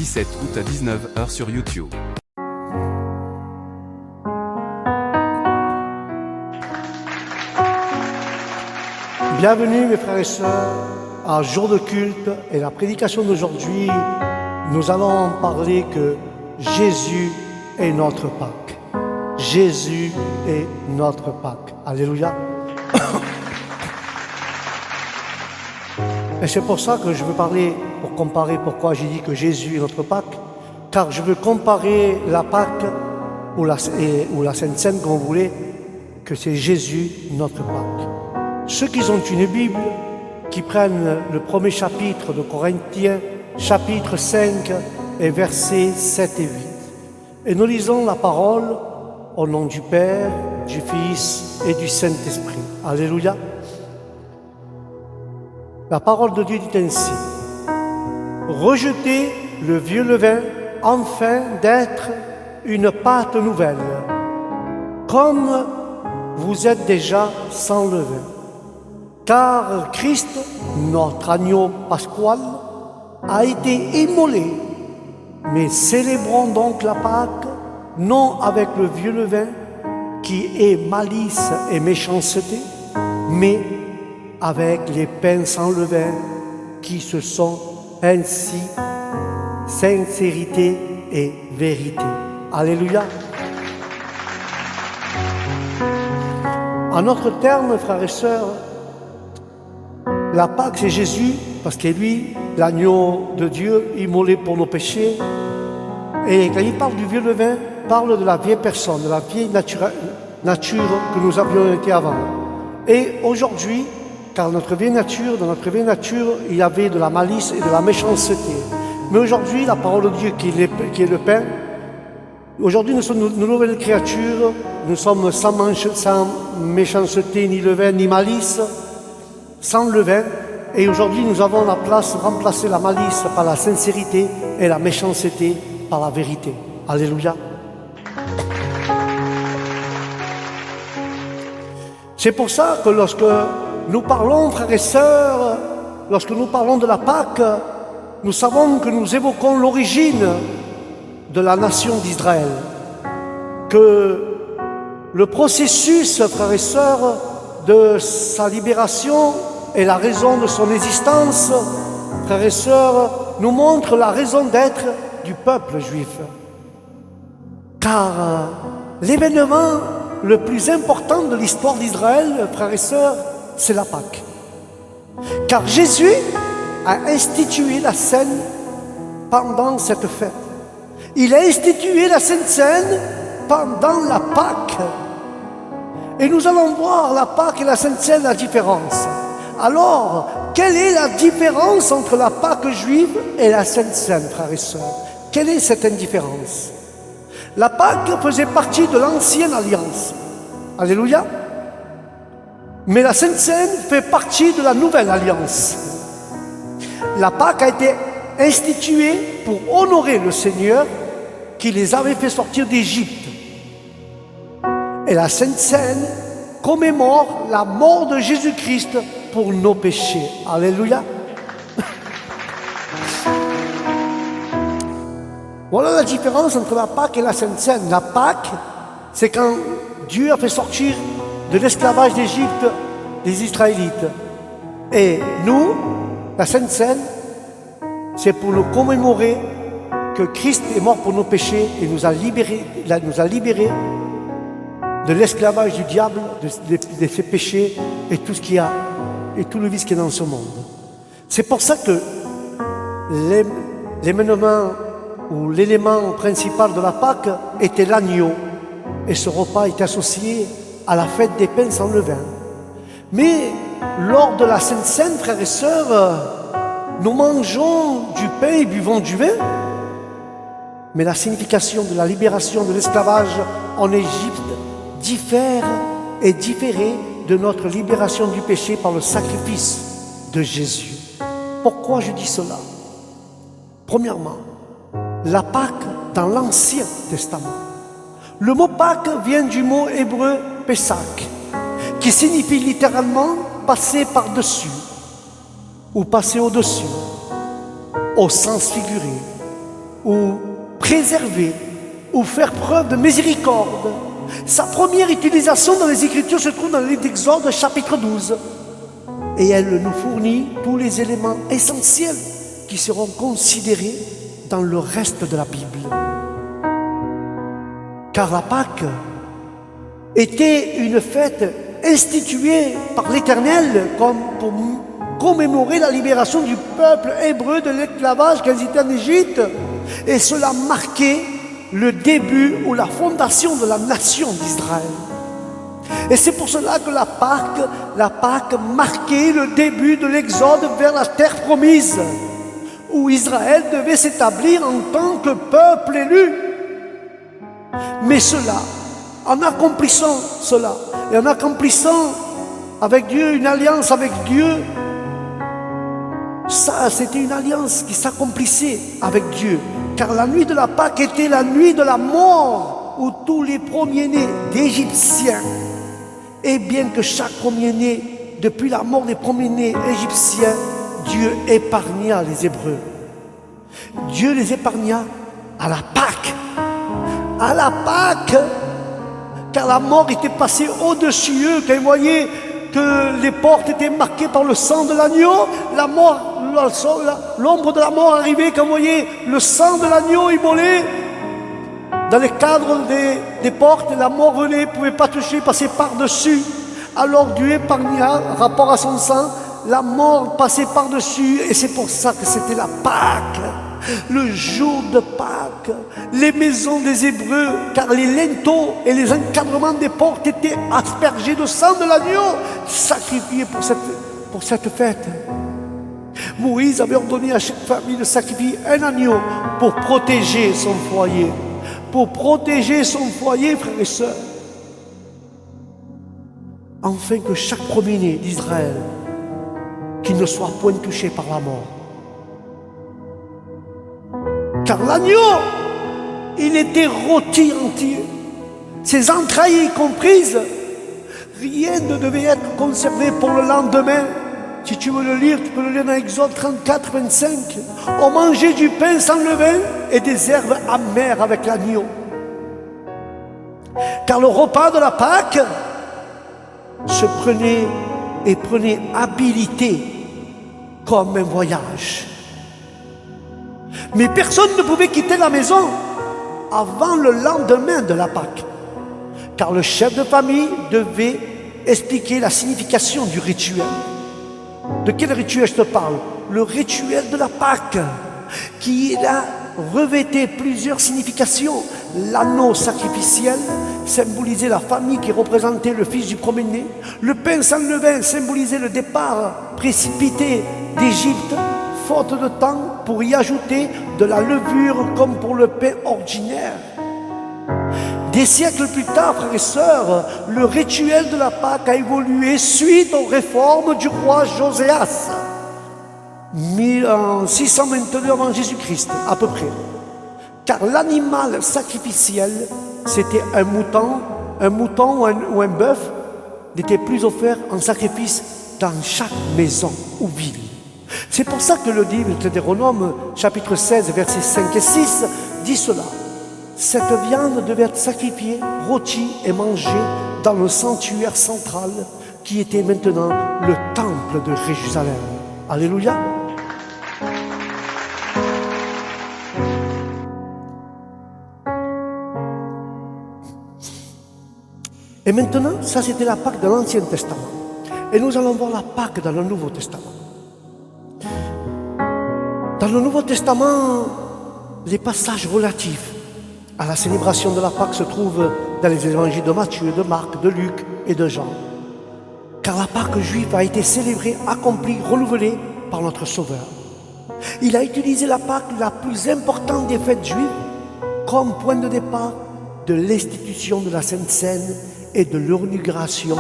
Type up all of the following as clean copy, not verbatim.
17 août à 19 h sur YouTube. Bienvenue mes frères et sœurs à Jour de culte et la prédication d'aujourd'hui, nous allons parler que Jésus est notre Pâque. Jésus est notre Pâque. Alléluia. Et c'est pour ça que je veux parler, pour comparer pourquoi j'ai dit que Jésus est notre Pâque, car je veux comparer la Pâque ou la Sainte Seine, comme vous voulez, que c'est Jésus notre Pâque. Ceux qui ont une Bible, qui prennent le premier chapitre de Corinthiens, chapitre 5 et versets 7 et 8. Et nous lisons la parole au nom du Père, du Fils et du Saint-Esprit. Alléluia. La parole de Dieu dit ainsi: rejetez le vieux levain, afin d'être une pâte nouvelle, comme vous êtes déjà sans levain. Car Christ, notre agneau pasqual, a été immolé. Mais célébrons donc la Pâque, non avec le vieux levain, qui est malice et méchanceté, mais avec les pains sans levain, qui se sont ainsi sincérité et vérité. Alléluia. En notre terme, frères et sœurs, la Pâque, c'est Jésus, parce que lui, l'agneau de Dieu, immolé pour nos péchés. Et quand il parle du vieux levain, il parle de la vieille personne, de la vieille nature que nous avions été avant. Et aujourd'hui, car dans notre vieille nature, il y avait de la malice et de la méchanceté. Mais aujourd'hui, la parole de Dieu qui est le pain, aujourd'hui nous sommes une nouvelle créature, nous sommes sans méchanceté, ni levain, ni malice, sans levain, et aujourd'hui nous avons la place de remplacer la malice par la sincérité et la méchanceté par la vérité. Alléluia. C'est pour ça que lorsque nous parlons, frères et sœurs, lorsque nous parlons de la Pâque, nous savons que nous évoquons l'origine de la nation d'Israël, que le processus, frères et sœurs, de sa libération et la raison de son existence, frères et sœurs, nous montre la raison d'être du peuple juif. Car l'événement le plus important de l'histoire d'Israël, frères et sœurs, c'est la Pâque. Car Jésus a institué la scène pendant cette fête. Il a institué la Sainte Seine pendant la Pâque. Et nous allons voir la Pâque et la Sainte Seine, la différence. Alors, quelle est la différence entre la Pâque juive et la Sainte Seine, frères et sœurs? Quelle est cette indifférence? La Pâque faisait partie de l'ancienne alliance. Alléluia. Mais la Sainte Seine fait partie de la nouvelle alliance. La Pâque a été instituée pour honorer le Seigneur qui les avait fait sortir d'Égypte. Et la Sainte Seine commémore la mort de Jésus-Christ pour nos péchés. Alléluia. Voilà la différence entre la Pâque et la Sainte Seine. La Pâque, c'est quand Dieu a fait sortir de l'esclavage d'Égypte les Israélites. Et nous, la Sainte Seine, c'est pour nous commémorer que Christ est mort pour nos péchés et nous a libérés de l'esclavage du diable, de ses péchés et tout ce qu'il y a, et tout le vice qui est dans ce monde. C'est pour ça que l'élément principal de la Pâque était l'agneau, et ce repas est associé à la fête des pains sans levain. Mais lors de la Sainte Seine, frères et sœurs, nous mangeons du pain et buvons du vin, mais la signification de la libération de l'esclavage en Égypte diffère et différait de notre libération du péché par le sacrifice de Jésus. Pourquoi je dis cela? Premièrement, la Pâque dans l'Ancien Testament. Le mot Pâque vient du mot hébreu Pessach, qui signifie littéralement passer par-dessus ou passer au-dessus, au sens figuré. ou préserver ou faire preuve de miséricorde. Sa première utilisation dans les Écritures se trouve dans l'Exode chapitre 12. Et elle nous fournit tous les éléments essentiels qui seront considérés dans le reste de la Bible. Car la Pâque était une fête instituée par l'Éternel comme pour commémorer la libération du peuple hébreu de l'esclavage qu'ils étaient en Égypte. Et cela marquait le début ou la fondation de la nation d'Israël. Et c'est pour cela que la Pâque marquait le début de l'exode vers la terre promise, où Israël devait s'établir en tant que peuple élu. Mais cela, en accomplissant cela, et en accomplissant avec Dieu une alliance avec Dieu, ça c'était une alliance qui s'accomplissait avec Dieu. Car la nuit de la Pâque était la nuit de la mort, où tous les premiers-nés d'Égyptiens, et bien que chaque premier-né, depuis la mort des premiers-nés égyptiens, Dieu épargna les Hébreux. Dieu les épargna à la Pâque. À la Pâque, car la mort était passée au-dessus eux, quand ils voyaient que les portes étaient marquées par le sang de l'agneau, l'ombre de la mort arrivait, quand vous voyez le sang de l'agneau immolé dans les cadres des portes, la mort venait, ne pouvait pas toucher, passer par-dessus. Alors Dieu épargna, rapport à son sang, la mort passait par-dessus, et c'est pour ça que c'était la Pâque, le jour de Pâques, les maisons des Hébreux, car les linteaux et les encadrements des portes étaient aspergés de sang de l'agneau, sacrifiés pour cette fête. Moïse avait ordonné à chaque famille de sacrifier un agneau pour protéger son foyer. Pour protéger son foyer, frères et sœurs. Afin que chaque premier-né d'Israël qui ne soit point touché par la mort. Car l'agneau, il était rôti entier, ses entrailles y comprises, rien ne devait être conservé pour le lendemain. Si tu veux le lire, tu peux le lire dans Exode 34, 25. On mangeait du pain sans levain et des herbes amères avec l'agneau. Car le repas de la Pâque se prenait et prenait habilité comme un voyage. Mais personne ne pouvait quitter la maison avant le lendemain de la Pâque. Car le chef de famille devait expliquer la signification du rituel. De quel rituel je te parle? Le rituel de la Pâque, qui là revêtait plusieurs significations. L'anneau sacrificiel symbolisait la famille qui représentait le fils du premier-né. Le pain sans levain symbolisait le départ précipité d'Égypte, faute de temps pour y ajouter de la levure comme pour le pain ordinaire. Des siècles plus tard, frères et sœurs, le rituel de la Pâque a évolué suite aux réformes du roi Joséas, en 622 avant Jésus-Christ, à peu près. Car l'animal sacrificiel, c'était un mouton ou un bœuf, n'était plus offert en sacrifice dans chaque maison ou ville. C'est pour ça que le livre de Deutéronome, chapitre 16, versets 5 et 6, dit cela. Cette viande devait être sacrifiée, rôtie et mangée dans le sanctuaire central qui était maintenant le temple de Jérusalem. Alléluia. Et maintenant, ça c'était la Pâque de l'Ancien Testament. Et nous allons voir la Pâque dans le Nouveau Testament. Dans le Nouveau Testament, les passages relatifs à la célébration de la Pâque se trouvent dans les évangiles de Matthieu, de Marc, de Luc et de Jean. Car la Pâque juive a été célébrée, accomplie, renouvelée par notre Sauveur. Il a utilisé la Pâque, la plus importante des fêtes juives, comme point de départ de l'institution de la Sainte Seine et de l'inauguration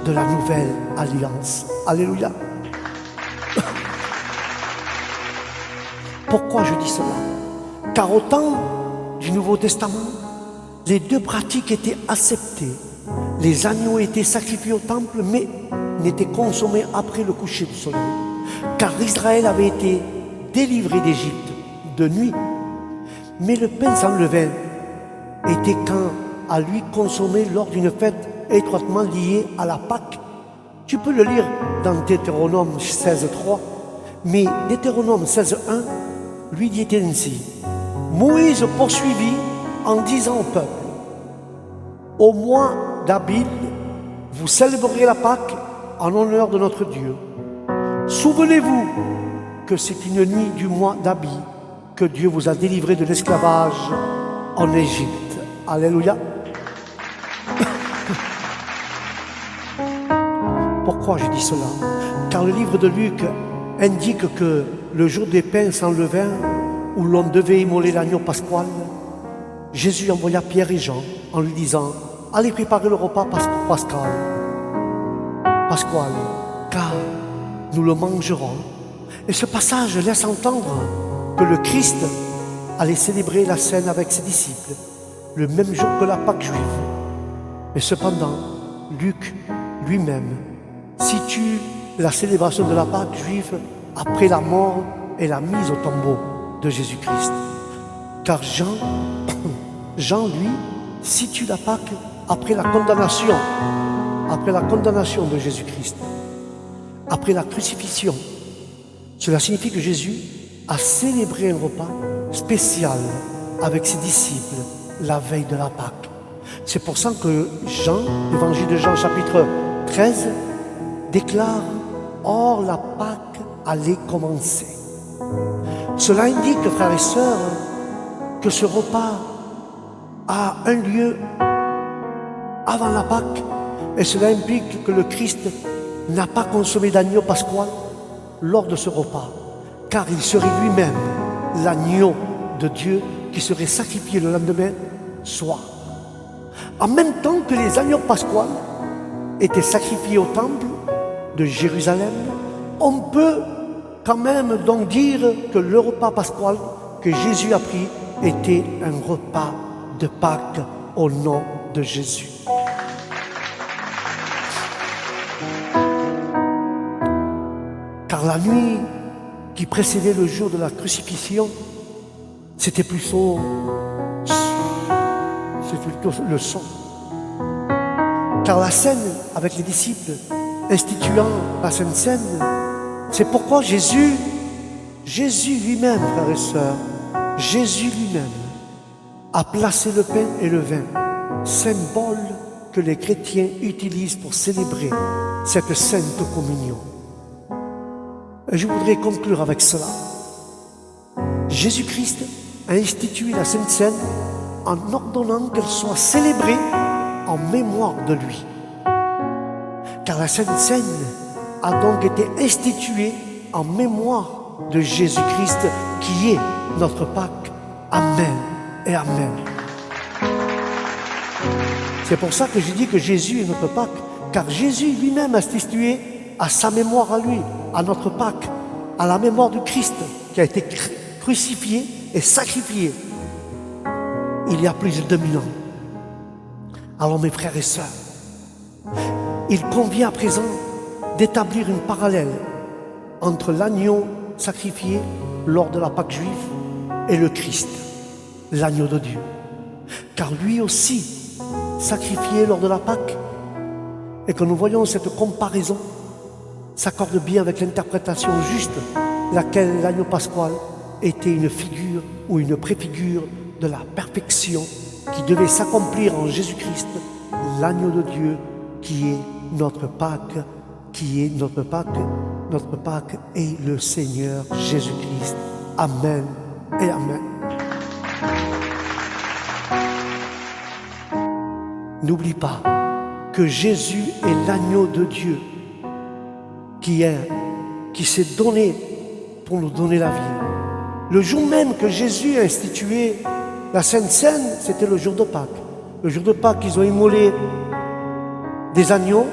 de la nouvelle alliance. Alléluia. Pourquoi je dis cela? Car au temps du Nouveau Testament, les deux pratiques étaient acceptées. Les agneaux étaient sacrifiés au temple, mais n'étaient consommés après le coucher du soleil. Car Israël avait été délivré d'Égypte de nuit. Mais le pain sans levain était quand à lui consommé lors d'une fête étroitement liée à la Pâque. Tu peux le lire dans Deutéronome 16.3, mais Deutéronome 16.1 lui dit ainsi. Moïse poursuivit en disant au peuple, au mois d'Abib, vous célébrerez la Pâque en honneur de notre Dieu. Souvenez-vous que c'est une nuit du mois d'Abib que Dieu vous a délivré de l'esclavage en Égypte. Alléluia. Pourquoi je dis cela? Car le livre de Luc indique que le jour des pains sans levain, où l'on devait immoler l'agneau pasqual, Jésus envoya Pierre et Jean en lui disant « Allez préparer le repas pasqual, car nous le mangerons. » Et ce passage laisse entendre que le Christ allait célébrer la scène avec ses disciples le même jour que la Pâque juive. Mais cependant, Luc lui-même situe la célébration de la Pâque juive après la mort et la mise au tombeau de Jésus-Christ. Car Jean, lui, situe la Pâque après la condamnation de Jésus-Christ, après la crucifixion. Cela signifie que Jésus a célébré un repas spécial avec ses disciples la veille de la Pâque. C'est pour ça que Jean, l'évangile de Jean chapitre 13, déclare « Or la Pâque allait commencer ». Cela indique, frères et sœurs, que ce repas a un lieu avant la Pâque, et cela implique que le Christ n'a pas consommé d'agneau pasqual lors de ce repas, car il serait lui-même l'agneau de Dieu qui serait sacrifié le lendemain soir. En même temps que les agneaux pasquals étaient sacrifiés au temple de Jérusalem, on peut quand même donc dire que le repas pasqual que Jésus a pris était un repas de Pâques au nom de Jésus. Car la nuit qui précédait le jour de la crucifixion, c'était plutôt le son. Car la scène avec les disciples instituant la Sainte Seine, c'est pourquoi Jésus lui-même, frères et sœurs, Jésus lui-même a placé le pain et le vin, symbole que les chrétiens utilisent pour célébrer cette sainte communion. Et je voudrais conclure avec cela. Jésus-Christ a institué la Sainte Seine en ordonnant qu'elle soit célébrée en mémoire de lui. Car la Sainte Seine a donc été instituée en mémoire de Jésus-Christ qui est notre Pâque. Amen et Amen. C'est pour ça que je dis que Jésus est notre Pâque, car Jésus lui-même a institué à sa mémoire à lui, à notre Pâque, à la mémoire du Christ qui a été crucifié et sacrifié il y a plus de 2000 ans. Alors mes frères et sœurs, il convient à présent d'établir une parallèle entre l'agneau sacrifié lors de la Pâque juive et le Christ, l'agneau de Dieu. Car lui aussi, sacrifié lors de la Pâque, et que nous voyons cette comparaison s'accorde bien avec l'interprétation juste, laquelle l'agneau pasqual était une figure ou une préfigure de la perfection qui devait s'accomplir en Jésus-Christ, l'agneau de Dieu qui est notre Pâque, notre Pâque est le Seigneur Jésus-Christ. Amen et Amen. N'oublie pas que Jésus est l'agneau de Dieu qui s'est donné pour nous donner la vie. Le jour même que Jésus a institué la Sainte Seine, c'était le jour de Pâques. Le jour de Pâques, ils ont immolé des agneaux,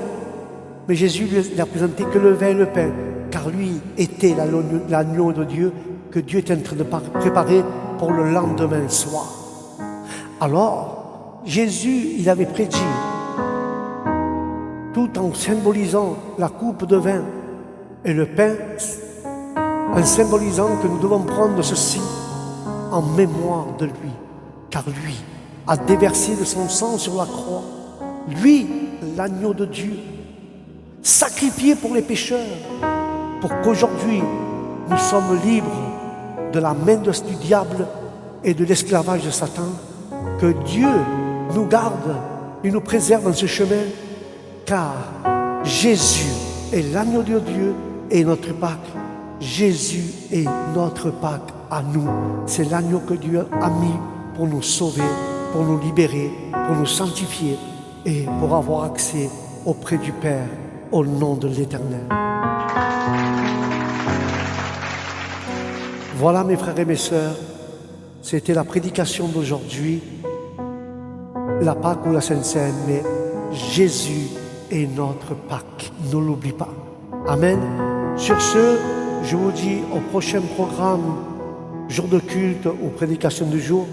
mais Jésus lui a présenté que le vin et le pain, car lui était l'agneau de Dieu que Dieu était en train de préparer pour le lendemain soir. Alors, Jésus, il avait prédit, tout en symbolisant la coupe de vin et le pain, en symbolisant que nous devons prendre ceci en mémoire de lui, car lui a déversé de son sang sur la croix, lui, l'agneau de Dieu, sacrifié pour les pécheurs, pour qu'aujourd'hui nous sommes libres de la main du diable et de l'esclavage de Satan. Que Dieu nous garde et nous préserve dans ce chemin, car Jésus est l'agneau de Dieu et notre Pâque. Jésus est notre Pâque à nous. C'est l'agneau que Dieu a mis pour nous sauver, pour nous libérer, pour nous sanctifier et pour avoir accès auprès du Père au nom de l'Éternel. Voilà mes frères et mes sœurs, c'était la prédication d'aujourd'hui, la Pâque ou la Sainte Seine, mais Jésus est notre Pâque, ne l'oublie pas. Amen. Sur ce, je vous dis au prochain programme, jour de culte ou prédication du jour,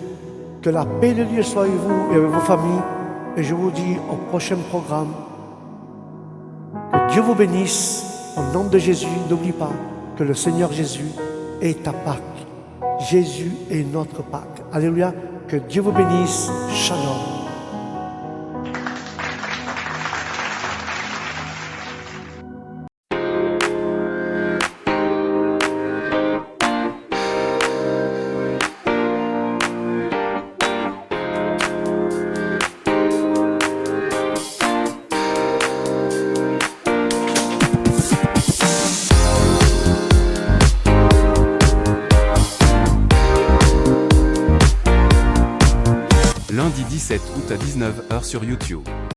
que la paix de Dieu soit avec vous et avec vos familles, et je vous dis au prochain programme, que Dieu vous bénisse, au nom de Jésus, n'oublie pas que le Seigneur Jésus est ta Pâque. Jésus est notre Pâque. Alléluia. Que Dieu vous bénisse. Shalom. Lundi 17 août à 19h sur YouTube.